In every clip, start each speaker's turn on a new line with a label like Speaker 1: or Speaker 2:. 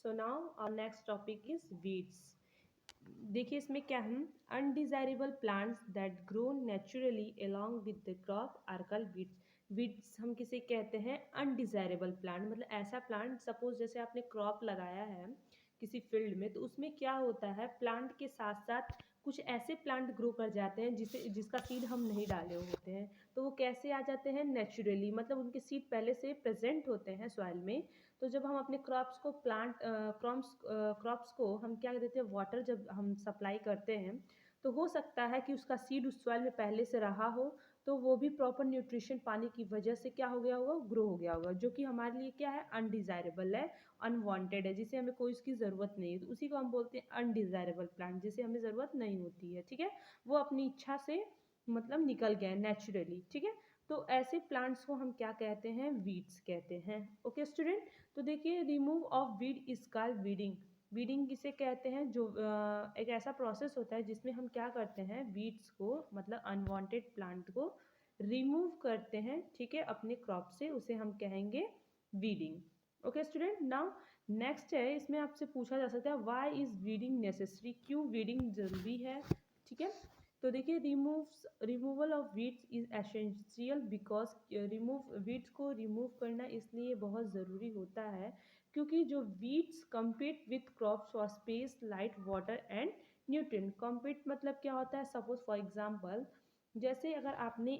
Speaker 1: So now our next topic is weeds. देखिए इसमें क्या है, undesirable plants that grow naturally along with the crop are called weeds. Weeds हम किसे कहते हैं, अनडिजायरेबल प्लांट, मतलब ऐसा प्लांट सपोज जैसे आपने क्रॉप लगाया है किसी फील्ड में, तो उसमें क्या होता है, प्लांट के साथ साथ कुछ ऐसे प्लांट ग्रो कर जाते हैं जिसका सीड हम नहीं डाले होते हैं। तो वो कैसे आ जाते हैं, नेचुरली, मतलब उनके सीड पहले से प्रेजेंट होते हैं सॉइल में। तो जब हम अपने क्रॉप्स को क्रॉप्स को हम क्या देते हैं, वाटर जब हम सप्लाई करते हैं, तो हो सकता है कि उसका सीड उस सॉइल में पहले से रहा हो, तो वो भी प्रॉपर न्यूट्रिशन पाने की वजह से क्या हो गया होगा, ग्रो हो गया होगा, जो कि हमारे लिए क्या है, अनडिजायरेबल है, अनवांटेड है, जिसे हमें कोई उसकी ज़रूरत नहीं है, तो उसी को हम बोलते हैं अनडिजायरेबल प्लांट, जिसे हमें ज़रूरत नहीं होती है। ठीक है, वो अपनी इच्छा से मतलब निकल गए नेचुरली। ठीक है, तो ऐसे प्लांट्स को हम क्या कहते हैं, वीड्स कहते हैं। ओके स्टूडेंट, तो देखिए remove of weed is called weeding. Weeding किसे कहते हैं, जो एक ऐसा प्रोसेस होता है जिसमें हम क्या करते हैं, वीड्स को मतलब अनवांटेड प्लांट को रिमूव करते हैं, ठीक है, अपने क्रॉप से, उसे हम कहेंगे weeding. Okay student, now next है, इसमें आपसे पूछा जा सकता है व्हाई इज वीडिंग नेसेसरी, क्यों वीडिंग जरूरी है। ठीक है, तो देखिए removal of weeds is essential because weeds को रिमूव करना इसलिए बहुत ज़रूरी होता है क्योंकि जो weeds compete with crops for space, light, water and nutrient. compete मतलब क्या होता है, सपोज फॉर एग्जांपल, जैसे अगर आपने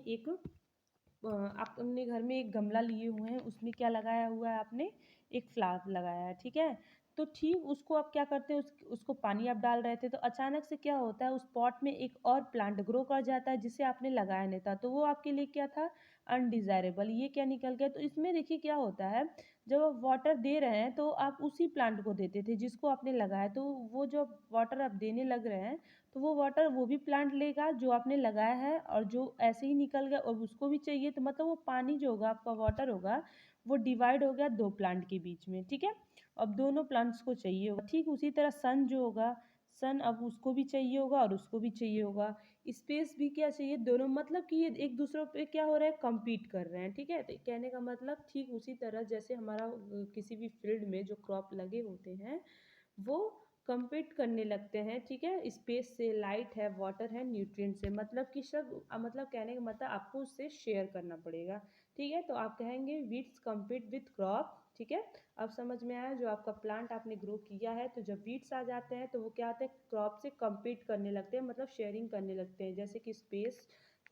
Speaker 1: आप अपने घर में एक गमला लिए हुए हैं, उसमें क्या लगाया हुआ है आपने, एक फ्लावर लगाया है। ठीक है, तो ठीक उसको आप क्या करते हैं, उसको पानी आप डाल रहे थे, तो अचानक से क्या होता है, उस पॉट में एक और प्लांट ग्रो कर जाता है जिसे आपने लगाया नहीं था, तो वो आपके लिए क्या था, अनडिजायरेबल, ये क्या निकल गया। तो इसमें देखिए क्या होता है, जब आप वाटर दे रहे हैं तो आप उसी प्लांट को देते थे जिसको आपने लगाया, तो वो जो वाटर आप देने लग रहे हैं, तो वो वाटर वो भी प्लांट लेगा जो आपने लगाया है, और जो ऐसे ही निकल गया और उसको भी चाहिए, तो मतलब वो पानी जो होगा, आपका वाटर होगा, वो डिवाइड हो गया दो प्लांट के बीच में। ठीक है, अब दोनों प्लांट्स को चाहिए होगा। ठीक उसी तरह सन जो होगा, सन अब उसको भी चाहिए होगा और उसको भी चाहिए होगा, स्पेस भी क्या चाहिए, दोनों, मतलब कि ये एक दूसरे पे क्या हो रहा है, compete कर रहे हैं। ठीक है, तो कहने का मतलब ठीक उसी तरह जैसे हमारा किसी भी फील्ड में जो क्रॉप लगे होते हैं वो compete करने लगते हैं। ठीक है, स्पेस से, लाइट है, वाटर है, न्यूट्रिएंट से, मतलब कि सब मतलब कहने का मतलब आपको उससे शेयर करना पड़ेगा। ठीक है, तो आप कहेंगे वीड्स compete विथ क्रॉप। ठीक है, अब समझ में आया, जो आपका प्लांट आपने ग्रो किया है, तो जब वीड्स आ जाते हैं तो वो क्या आते हैं, क्रॉप से compete करने लगते हैं, मतलब शेयरिंग करने लगते हैं, जैसे कि space,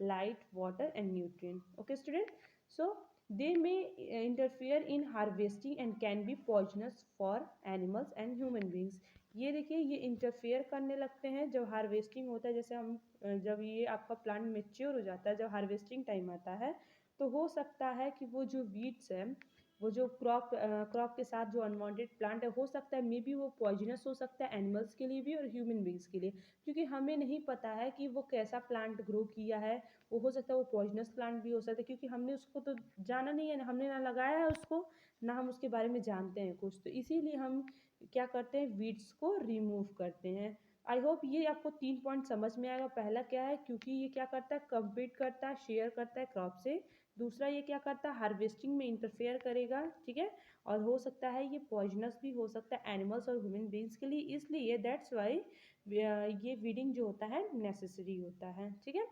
Speaker 1: light, water and nutrient. Okay student, so they may interfere in harvesting and can be poisonous for animals and human beings। ये देखिए, ये इंटरफेयर करने लगते हैं जब हार्वेस्टिंग होता है, जैसे हम जब ये आपका प्लांट मेच्योर हो जाता है, जब हार्वेस्टिंग टाइम आता है, तो हो सकता है कि वो जो वीड्स है, वो जो क्रॉप के साथ जो अनवांटेड प्लांट है, हो सकता है मे बी वो पॉइजनस हो सकता है एनिमल्स के लिए भी और ह्यूमन बींग्स के लिए, क्योंकि हमें नहीं पता है कि वो कैसा प्लांट ग्रो किया है। वो हो सकता है वो पॉइजनस प्लांट भी हो सकता है, क्योंकि हमने उसको तो जाना नहीं है, हमने ना लगाया है उसको, ना हम उसके बारे में जानते हैं कुछ, तो इसीलिए हम क्या करते हैं, वीड्स को रिमूव करते हैं। आई होप ये आपको 3 पॉइंट समझ में आएगा। पहला क्या है, क्योंकि ये क्या करता है, compete करता है, शेयर करता है क्रॉप से। दूसरा, ये क्या करता है, हार्वेस्टिंग में इंटरफेयर करेगा। ठीक है, और हो सकता है ये पॉइजनस भी हो सकता है एनिमल्स और ह्यूमन बींग्स के लिए, इसलिए दैट्स वाई ये वीडिंग जो होता है नेसेसरी होता है। ठीक है,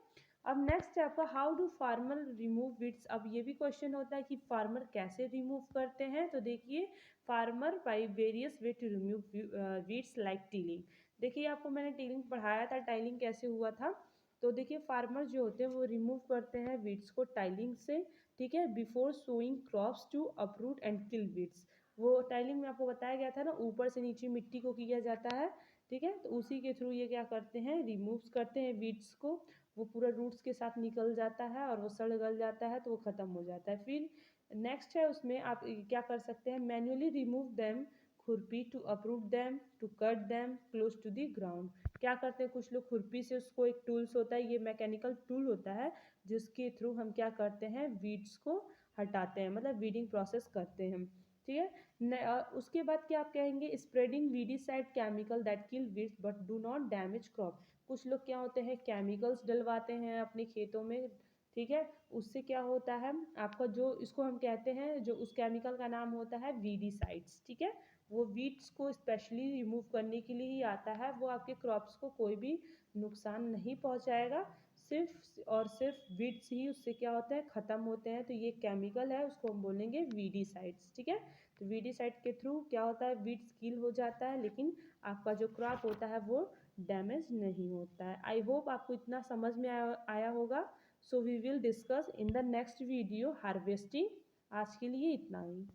Speaker 1: अब नेक्स्ट है आपका, how do farmer remove weeds. अब ये भी क्वेश्चन होता है कि फार्मर कैसे रिमूव करते हैं, तो देखिए, farmer by various way to remove weeds like tilling. देखिए आपको मैंने टीलिंग पढ़ाया था, टाइलिंग कैसे हुआ था, तो देखिए फार्मर जो होते हैं वो रिमूव करते हैं वीड्स को टाइलिंग से। ठीक है, before sowing crops to uproot and kill weeds. वो टाइलिंग में आपको बताया गया था ना, ऊपर से नीचे मिट्टी को किया जाता है। ठीक है, तो उसी के थ्रू ये क्या करते हैं, रिमूव करते हैं वीड्स को। वो पूरा रूट्स के साथ निकल जाता है और वो सड़ गल जाता है, तो वो ख़त्म हो जाता है। फिर नेक्स्ट है, उसमें आप क्या कर सकते हैं, मैन्युअली रिमूव दैम, खुरपी, to uproot them, to cut them close to the ground. क्या करते हैं कुछ लोग, खुरपी से, उसको एक टूल्स होता है, ये मैकेनिकल टूल होता है, जिसके थ्रू हम क्या करते हैं, वीड्स को हटाते हैं, मतलब वीडिंग प्रोसेस करते हैं। ठीक है, उसके बाद क्या आप कहेंगे, spreading weedicide chemical that kill weeds but do not damage crop. कुछ लोग क्या होते हैं, केमिकल्स डलवाते हैं अपने खेतों में। ठीक है, उससे क्या होता है, आपका जो, इसको हम कहते हैं, जो उस केमिकल का नाम होता है वीडीसाइड्स। ठीक है, वो वीड्स को स्पेशली रिमूव करने के लिए ही आता है। वो आपके क्रॉप्स को कोई भी नुकसान नहीं पहुंचाएगा, सिर्फ और सिर्फ वीड्स ही उससे क्या होता है, ख़त्म होते हैं। तो ये केमिकल है, उसको हम बोलेंगे वीडीसाइड्स, ठीक है। तो वीडीसाइड के थ्रू क्या होता है, वीड्स किल हो जाता है, लेकिन आपका जो क्रॉप होता है वो डैमेज नहीं होता है। आई होप आपको इतना समझ में आया होगा। So we will discuss in the next video harvesting. आज के लिए इतना ही।